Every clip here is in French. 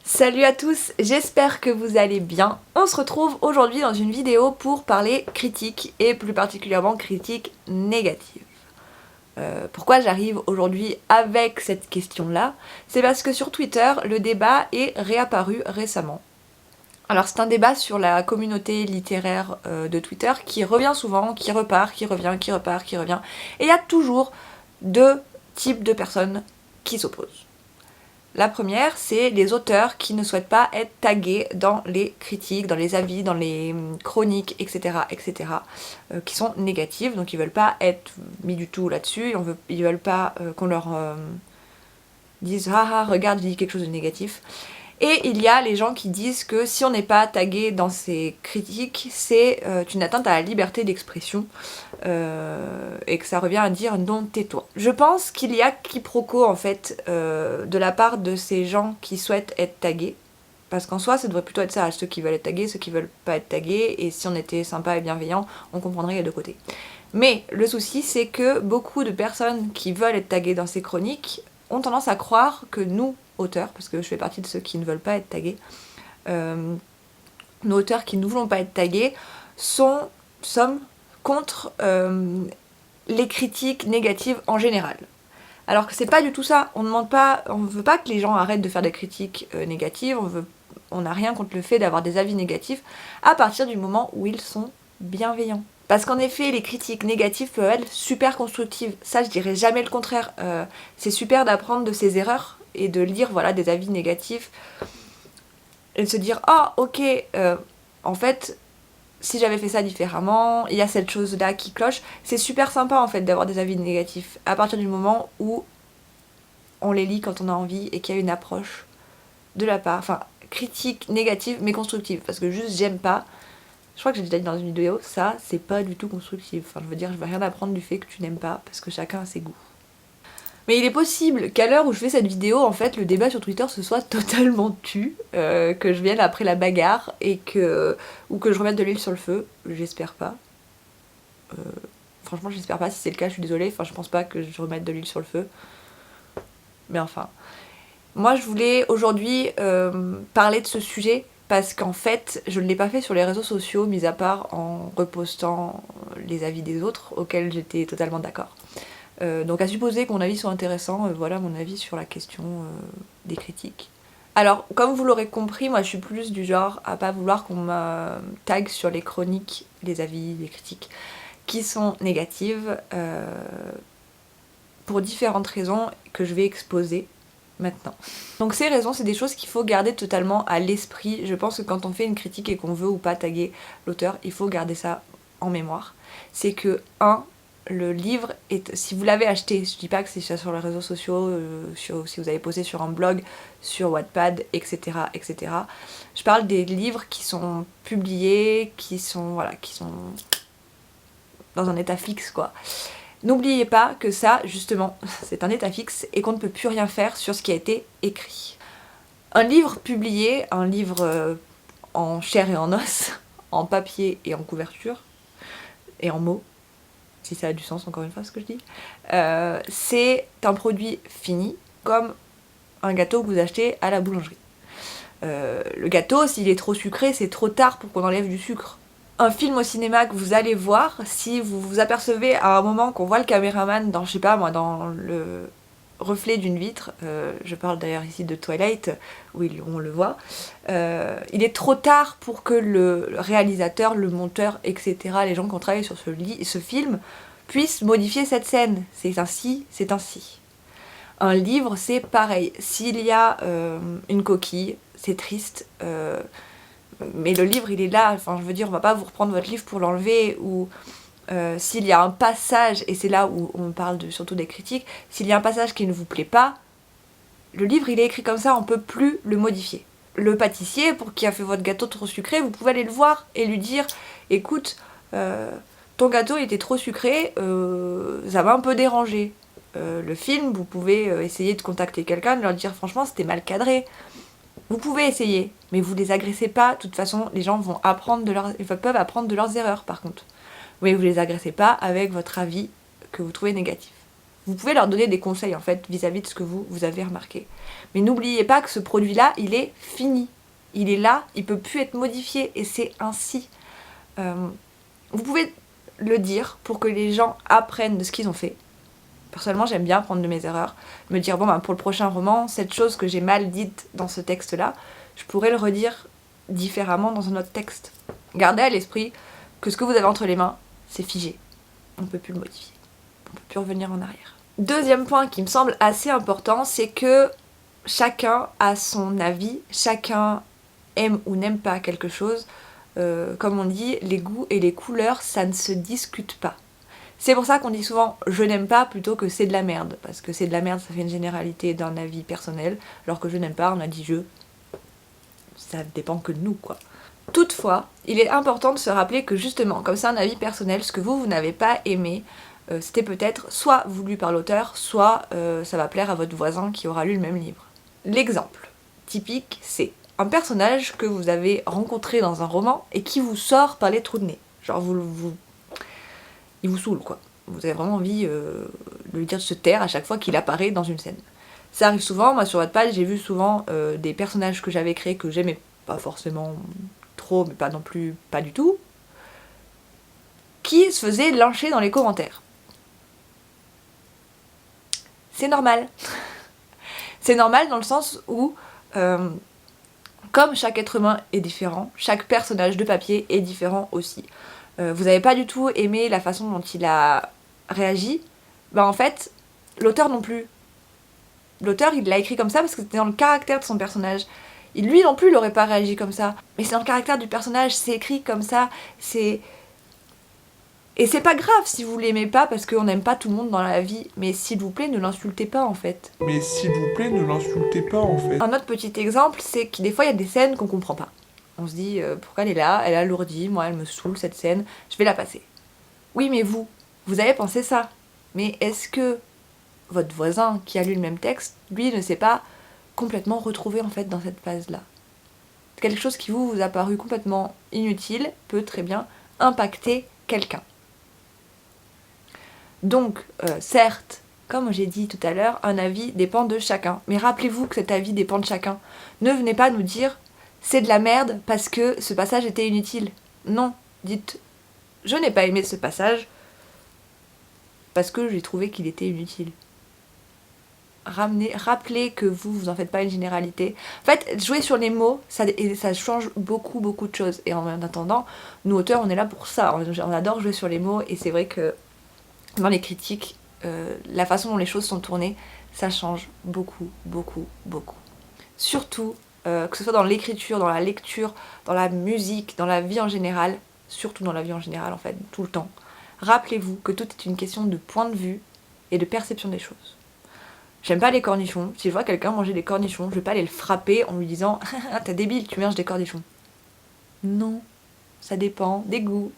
Salut à tous, j'espère que vous allez bien. On se retrouve aujourd'hui dans une vidéo pour parler critique et plus particulièrement critique négative. Pourquoi j'arrive aujourd'hui avec cette question-là? C'est parce que sur Twitter, le débat est réapparu récemment. Alors c'est un débat sur la communauté littéraire de Twitter qui revient souvent, qui repart, qui revient, qui repart, qui revient. Et il y a toujours deux types de personnes qui s'opposent. La première, c'est les auteurs qui ne souhaitent pas être tagués dans les critiques, dans les avis, dans les chroniques, etc., qui sont négatives, donc ils veulent pas être mis du tout là-dessus, ils veulent pas qu'on leur dise « Ah ah, regarde, je dis quelque chose de négatif ». Et il y a les gens qui disent que si on n'est pas tagué dans ces critiques, c'est une atteinte à la liberté d'expression et que ça revient à dire non, tais-toi. Je pense qu'il y a quiproquo en fait de la part de ces gens qui souhaitent être tagués. Parce qu'en soi, ça devrait plutôt être ça, ceux qui veulent être tagués, ceux qui veulent pas être tagués, et si on était sympa et bienveillant, on comprendrait les deux côtés. Mais le souci, c'est que beaucoup de personnes qui veulent être taguées dans ces chroniques ont tendance à croire que nous, auteurs, parce que je fais partie de ceux qui ne veulent pas être tagués, nos auteurs qui ne voulons pas être tagués sommes contre les critiques négatives en général. Alors que c'est pas du tout ça, on ne veut pas que les gens arrêtent de faire des critiques négatives, on n'a rien contre le fait d'avoir des avis négatifs à partir du moment où ils sont bienveillants. Parce qu'en effet, les critiques négatives peuvent être super constructives. Ça, je dirais jamais le contraire. C'est super d'apprendre de ses erreurs et de lire voilà, des avis négatifs et de se dire « Oh, ok, en fait, si j'avais fait ça différemment, il y a cette chose-là qui cloche. » C'est super sympa, en fait, d'avoir des avis négatifs à partir du moment où on les lit quand on a envie et qu'il y a une approche de la part, enfin, critique négative mais constructive. Parce que juste, j'aime pas. Je crois que j'ai déjà dit dans une vidéo, ça, c'est pas du tout constructif. Enfin, je veux dire, je vais rien apprendre du fait que tu n'aimes pas, parce que chacun a ses goûts. Mais il est possible qu'à l'heure où je fais cette vidéo, en fait, le débat sur Twitter se soit totalement tu, que je vienne après la bagarre, ou que je remette de l'huile sur le feu. J'espère pas. Franchement, j'espère pas. Si c'est le cas, je suis désolée. Enfin, je pense pas que je remette de l'huile sur le feu. Mais enfin. Moi, je voulais aujourd'hui parler de ce sujet parce qu'en fait, je ne l'ai pas fait sur les réseaux sociaux, mis à part en repostant les avis des autres, auxquels j'étais totalement d'accord. Donc à supposer que mon avis soit intéressant, voilà mon avis sur la question des critiques. Alors, comme vous l'aurez compris, moi je suis plus du genre à pas vouloir qu'on me tag sur les chroniques, les avis, les critiques qui sont négatives pour différentes raisons que je vais exposer maintenant. Donc ces raisons, c'est des choses qu'il faut garder totalement à l'esprit. Je pense que quand on fait une critique et qu'on veut ou pas taguer l'auteur, il faut garder ça en mémoire. C'est que, le livre est... Si vous l'avez acheté, je dis pas que c'est ça sur les réseaux sociaux, si vous avez posté sur un blog, sur Wattpad, etc., etc. Je parle des livres qui sont publiés, qui sont dans un état fixe, quoi. N'oubliez pas que ça, justement, c'est un état fixe et qu'on ne peut plus rien faire sur ce qui a été écrit. Un livre publié, un livre en chair et en os, en papier et en couverture, et en mots, si ça a du sens encore une fois ce que je dis, c'est un produit fini, comme un gâteau que vous achetez à la boulangerie. Le gâteau, s'il est trop sucré, c'est trop tard pour qu'on enlève du sucre. Un film au cinéma que vous allez voir, si vous vous apercevez à un moment qu'on voit le caméraman dans, je sais pas moi, dans le reflet d'une vitre, je parle d'ailleurs ici de Twilight, où on le voit, il est trop tard pour que le réalisateur, le monteur, etc., les gens qui ont travaillé sur ce film, puissent modifier cette scène. C'est ainsi, c'est ainsi. Un livre, c'est pareil. S'il y a une coquille, c'est triste, mais le livre il est là, enfin je veux dire on va pas vous reprendre votre livre pour l'enlever, ou s'il y a un passage, et c'est là où on parle surtout des critiques, s'il y a un passage qui ne vous plaît pas, le livre il est écrit comme ça, on peut plus le modifier. Le pâtissier, pour qui a fait votre gâteau trop sucré, vous pouvez aller le voir et lui dire écoute, ton gâteau était trop sucré, ça m'a un peu dérangé. Le film, vous pouvez essayer de contacter quelqu'un, de leur dire franchement c'était mal cadré. Vous pouvez essayer, mais vous les agressez pas. De toute façon, les gens peuvent apprendre de leurs erreurs, par contre. Mais vous les agressez pas avec votre avis que vous trouvez négatif. Vous pouvez leur donner des conseils en fait vis-à-vis de ce que vous avez remarqué. Mais n'oubliez pas que ce produit-là, il est fini. Il est là, il peut plus être modifié et c'est ainsi. Vous pouvez le dire pour que les gens apprennent de ce qu'ils ont fait. Personnellement, j'aime bien apprendre de mes erreurs, me dire bon pour le prochain roman, cette chose que j'ai mal dite dans ce texte-là, je pourrais le redire différemment dans un autre texte. Gardez à l'esprit que ce que vous avez entre les mains, c'est figé. On ne peut plus le modifier. On ne peut plus revenir en arrière. Deuxième point qui me semble assez important, c'est que chacun a son avis, chacun aime ou n'aime pas quelque chose. Comme on dit, les goûts et les couleurs, ça ne se discute pas. C'est pour ça qu'on dit souvent « je n'aime pas » plutôt que « c'est de la merde », parce que c'est de la merde, ça fait une généralité d'un avis personnel, alors que je n'aime pas, on a dit « je ». Ça dépend que de nous, quoi. Toutefois, il est important de se rappeler que justement, comme c'est un avis personnel, ce que vous n'avez pas aimé, c'était peut-être soit voulu par l'auteur, soit ça va plaire à votre voisin qui aura lu le même livre. L'exemple typique, c'est un personnage que vous avez rencontré dans un roman et qui vous sort par les trous de nez. Genre il vous saoule quoi. Vous avez vraiment envie de lui dire de se taire à chaque fois qu'il apparaît dans une scène. Ça arrive souvent, moi sur Wattpad j'ai vu souvent des personnages que j'avais créés que j'aimais pas forcément trop, mais pas non plus pas du tout, qui se faisaient lyncher dans les commentaires. C'est normal. C'est normal dans le sens où comme chaque être humain est différent, chaque personnage de papier est différent aussi. Vous n'avez pas du tout aimé la façon dont il a réagi, en fait, l'auteur non plus. L'auteur, il l'a écrit comme ça parce que c'était dans le caractère de son personnage. Lui non plus, il n'aurait pas réagi comme ça. Mais c'est dans le caractère du personnage, c'est écrit comme ça, c'est... Et c'est pas grave si vous l'aimez pas parce qu'on n'aime pas tout le monde dans la vie, mais s'il vous plaît, ne l'insultez pas en fait. Un autre petit exemple, c'est que des fois il y a des scènes qu'on comprend pas. On se dit pourquoi elle est là, elle alourdit, moi elle me saoule cette scène, je vais la passer. Oui mais vous avez pensé ça. Mais est-ce que votre voisin qui a lu le même texte, lui ne s'est pas complètement retrouvé en fait dans cette phase-là? Quelque chose qui vous a paru complètement inutile peut très bien impacter quelqu'un. Donc, certes, comme j'ai dit tout à l'heure, un avis dépend de chacun. Mais rappelez-vous que cet avis dépend de chacun. Ne venez pas nous dire « c'est de la merde parce que ce passage était inutile ». Non, dites « je n'ai pas aimé ce passage parce que j'ai trouvé qu'il était inutile ». Rappelez que vous en faites pas une généralité. En fait, jouer sur les mots, ça change beaucoup de choses. Et en attendant, nous auteurs, on est là pour ça. On adore jouer sur les mots et c'est vrai que dans les critiques, la façon dont les choses sont tournées, ça change beaucoup. Surtout, que ce soit dans l'écriture, dans la lecture, dans la musique, dans la vie en général, surtout dans la vie en général en fait, tout le temps. Rappelez-vous que tout est une question de point de vue et de perception des choses. J'aime pas les cornichons, si je vois quelqu'un manger des cornichons, je vais pas aller le frapper en lui disant « Ah, t'es débile, tu manges des cornichons ». Non, ça dépend des goûts.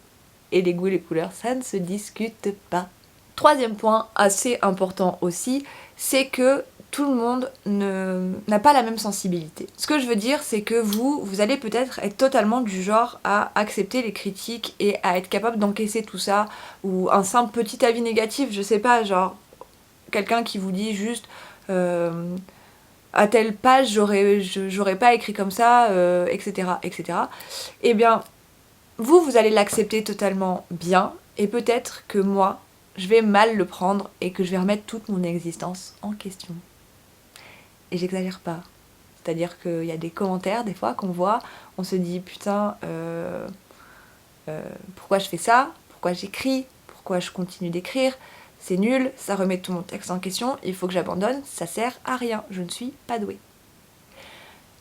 Et les goûts et les couleurs, ça ne se discute pas. Troisième point, assez important aussi, c'est que tout le monde n'a pas la même sensibilité. Ce que je veux dire, c'est que vous allez peut-être être totalement du genre à accepter les critiques et à être capable d'encaisser tout ça, ou un simple petit avis négatif, je sais pas, genre quelqu'un qui vous dit juste à telle page j'aurais pas écrit comme ça, etc. Eh bien, vous allez l'accepter totalement bien, et peut-être que moi, je vais mal le prendre et que je vais remettre toute mon existence en question. Et j'exagère pas. C'est-à-dire qu'il y a des commentaires, des fois, qu'on voit, on se dit, putain, pourquoi je fais ça? Pourquoi j'écris? Pourquoi je continue d'écrire? C'est nul, ça remet tout mon texte en question, il faut que j'abandonne, ça sert à rien, je ne suis pas douée.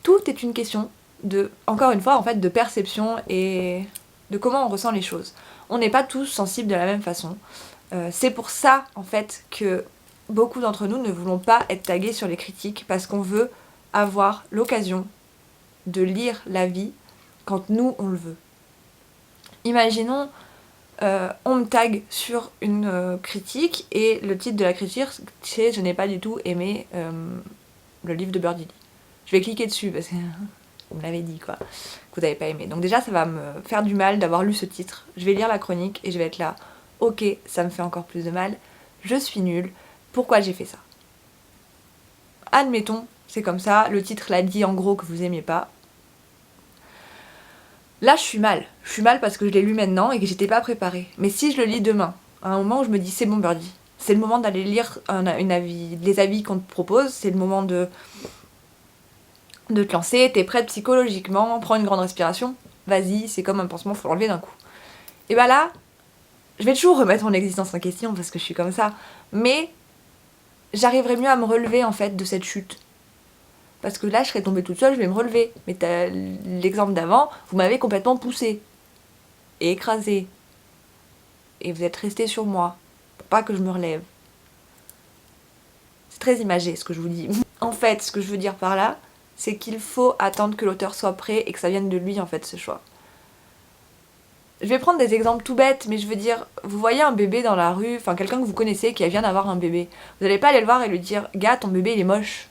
Tout est une question de, encore une fois, en fait, de perception et de comment on ressent les choses. On n'est pas tous sensibles de la même façon. C'est pour ça, en fait, que beaucoup d'entre nous ne voulons pas être tagués sur les critiques parce qu'on veut avoir l'occasion de lire la vie quand nous, on le veut. Imaginons, on me tague sur une critique et le titre de la critique, c'est « Je n'ai pas du tout aimé le livre de Birdie Lee ». Je vais cliquer dessus parce que vous me l'avez dit, quoi, que vous n'avez pas aimé. Donc déjà, ça va me faire du mal d'avoir lu ce titre. Je vais lire la chronique et je vais être là. Ok, ça me fait encore plus de mal, je suis nulle, pourquoi j'ai fait ça. Admettons, c'est comme ça, le titre l'a dit en gros que vous aimiez pas. Là, je suis mal. Je suis mal parce que je l'ai lu maintenant et que j'étais pas préparée. Mais si je le lis demain, à un moment où je me dis c'est bon Birdie, c'est le moment d'aller lire les avis qu'on te propose, c'est le moment de te lancer, t'es prête psychologiquement, prends une grande respiration, vas-y, c'est comme un pansement, faut l'enlever d'un coup. Et bah là, je vais toujours remettre mon existence en question parce que je suis comme ça, mais j'arriverai mieux à me relever en fait de cette chute. Parce que là, je serais tombée toute seule, je vais me relever. Mais l'exemple d'avant, vous m'avez complètement poussée et écrasée. Et vous êtes resté sur moi pour pas que je me relève. C'est très imagé ce que je vous dis. En fait, ce que je veux dire par là, c'est qu'il faut attendre que l'auteur soit prêt et que ça vienne de lui en fait ce choix. Je vais prendre des exemples tout bêtes, mais je veux dire, vous voyez un bébé dans la rue, enfin quelqu'un que vous connaissez qui vient d'avoir un bébé. Vous n'allez pas aller le voir et lui dire, gars, ton bébé il est moche.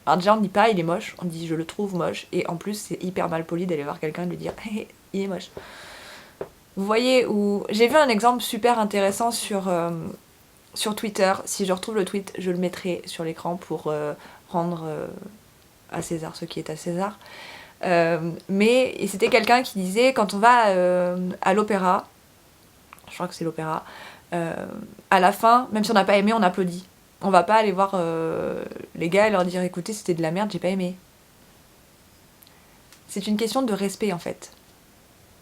Alors déjà on ne dit pas il est moche, on dit je le trouve moche, et en plus c'est hyper mal poli d'aller voir quelqu'un et lui dire il est moche. Vous voyez, où j'ai vu un exemple super intéressant sur Twitter, si je retrouve le tweet je le mettrai sur l'écran pour rendre à César ce qui est à César. Mais c'était quelqu'un qui disait quand on va à l'opéra, je crois que c'est l'opéra, à la fin, même si on n'a pas aimé, on applaudit. On va pas aller voir les gars et leur dire écoutez c'était de la merde, j'ai pas aimé. C'est une question de respect en fait.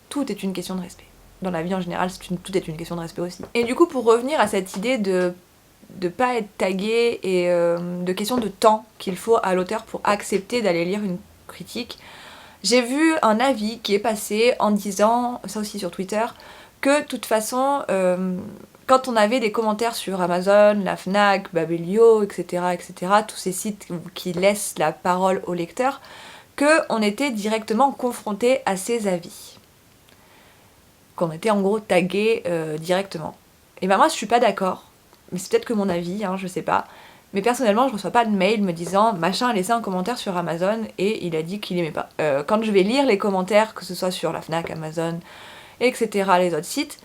Tout est une question de respect. Dans la vie en général, tout est une question de respect aussi. Et du coup pour revenir à cette idée de pas être tagué et de question de temps qu'il faut à l'auteur pour accepter d'aller lire une critique, j'ai vu un avis qui est passé en disant, ça aussi sur Twitter, que de toute façon quand on avait des commentaires sur Amazon, la Fnac, Babelio, etc., tous ces sites qui laissent la parole au lecteur, qu'on était directement confronté à ces avis. Qu'on était en gros tagué directement. Et ben moi je suis pas d'accord, mais c'est peut-être que mon avis, je sais pas. Mais personnellement je reçois pas de mail me disant machin a laissé un commentaire sur Amazon et il a dit qu'il aimait pas. Quand je vais lire les commentaires, que ce soit sur la Fnac, Amazon, etc., les autres sites,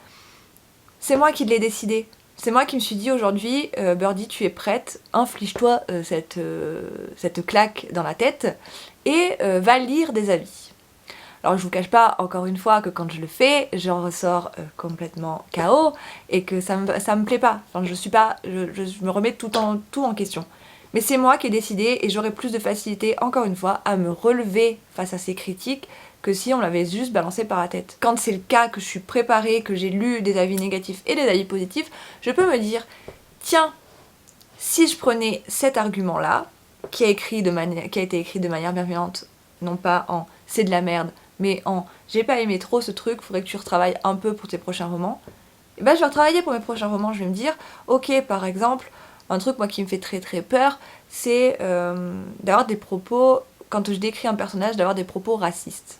c'est moi qui l'ai décidé. C'est moi qui me suis dit aujourd'hui, Birdie, tu es prête, inflige-toi cette claque dans la tête et va lire des avis. Alors je vous cache pas, encore une fois, que quand je le fais, j'en ressors complètement KO et que ça me plaît pas. Enfin, je me remets tout en question. Mais c'est moi qui ai décidé et j'aurai plus de facilité, encore une fois, à me relever face à ces critiques que si on l'avait juste balancé par la tête. Quand c'est le cas, que je suis préparée, que j'ai lu des avis négatifs et des avis positifs, je peux me dire, tiens, si je prenais cet argument-là, qui a été écrit de manière bienveillante, non pas en c'est de la merde, mais en j'ai pas aimé trop ce truc, faudrait que tu retravailles un peu pour tes prochains romans, et ben je vais retravailler pour mes prochains romans, je vais me dire, ok, par exemple, un truc moi qui me fait très très peur, c'est d'avoir des propos, quand je décris un personnage, d'avoir des propos racistes.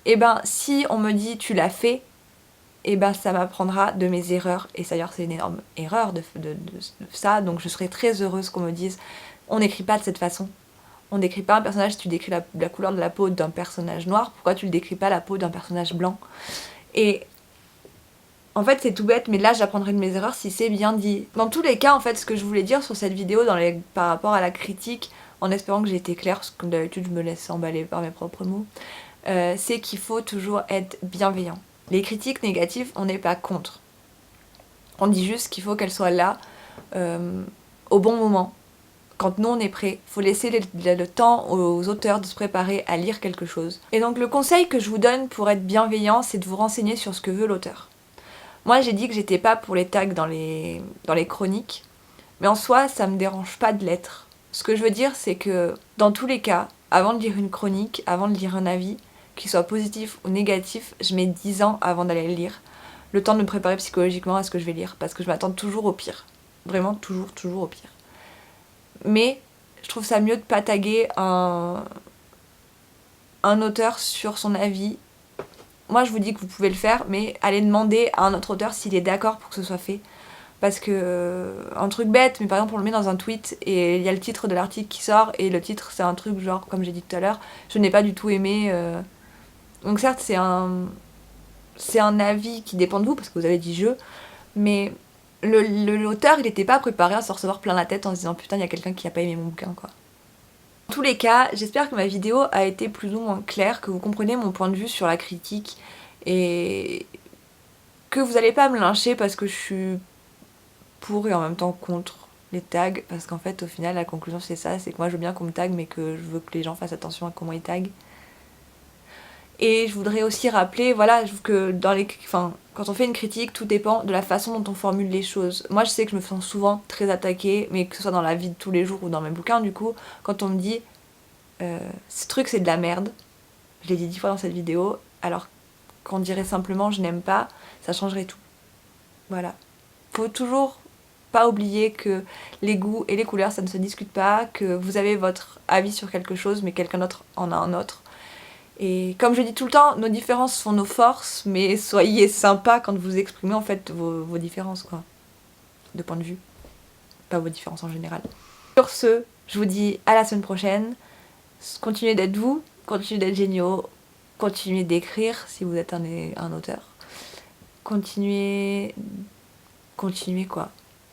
Et ben si on me dit tu l'as fait, et ben ça m'apprendra de mes erreurs, et d'ailleurs c'est une énorme erreur de ça, donc je serais très heureuse qu'on me dise on n'écrit pas de cette façon. On décrit pas un personnage, si tu décris la couleur de la peau d'un personnage noir, pourquoi tu ne décris pas la peau d'un personnage blanc? Et en fait c'est tout bête, mais là j'apprendrai de mes erreurs si c'est bien dit. Dans tous les cas, en fait, ce que je voulais dire sur cette vidéo par rapport à la critique, en espérant que j'ai été claire, parce que comme d'habitude je me laisse emballer par mes propres mots, c'est qu'il faut toujours être bienveillant. Les critiques négatives, on n'est pas contre. On dit juste qu'il faut qu'elles soient là au bon moment. Quand nous on est prêt, il faut laisser le temps aux auteurs de se préparer à lire quelque chose. Et donc le conseil que je vous donne pour être bienveillant, c'est de vous renseigner sur ce que veut l'auteur. Moi j'ai dit que j'étais pas pour les tags dans les chroniques, mais en soi ça me dérange pas de l'être. Ce que je veux dire c'est que dans tous les cas, avant de lire une chronique, avant de lire un avis, qu'il soit positif ou négatif, je mets 10 ans avant d'aller le lire. Le temps de me préparer psychologiquement à ce que je vais lire, parce que je m'attends toujours au pire. Vraiment toujours au pire. Mais je trouve ça mieux de pas taguer un auteur sur son avis. Moi je vous dis que vous pouvez le faire, mais allez demander à un autre auteur s'il est d'accord pour que ce soit fait. Parce que, un truc bête, mais par exemple on le met dans un tweet et il y a le titre de l'article qui sort et le titre c'est un truc genre, comme j'ai dit tout à l'heure, je n'ai pas du tout aimé. Donc certes c'est un avis qui dépend de vous parce que vous avez dit je, mais l'auteur, il était pas préparé à se recevoir plein la tête en se disant putain, il y a quelqu'un qui a pas aimé mon bouquin, quoi. En tous les cas, j'espère que ma vidéo a été plus ou moins claire, que vous comprenez mon point de vue sur la critique et que vous allez pas me lyncher parce que je suis pour et en même temps contre les tags, parce qu'en fait au final la conclusion c'est ça, c'est que moi je veux bien qu'on me tague mais que je veux que les gens fassent attention à comment ils taguent. Et je voudrais aussi rappeler, voilà, que dans les, quand on fait une critique, tout dépend de la façon dont on formule les choses. Moi je sais que je me sens souvent très attaquée, mais que ce soit dans la vie de tous les jours ou dans mes bouquins du coup, quand on me dit ce truc c'est de la merde, je l'ai dit 10 fois dans cette vidéo, alors qu'on dirait simplement je n'aime pas, ça changerait tout. Voilà. Faut toujours pas oublier que les goûts et les couleurs ça ne se discute pas, que vous avez votre avis sur quelque chose mais quelqu'un d'autre en a un autre. Et comme je dis tout le temps, nos différences sont nos forces, mais soyez sympas quand vous exprimez en fait vos différences, quoi. De point de vue. Pas vos différences en général. Sur ce, je vous dis à la semaine prochaine. Continuez d'être vous, continuez d'être géniaux, continuez d'écrire si vous êtes un auteur. Continuez quoi.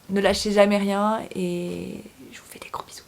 Ne lâchez jamais rien et je vous fais des gros bisous.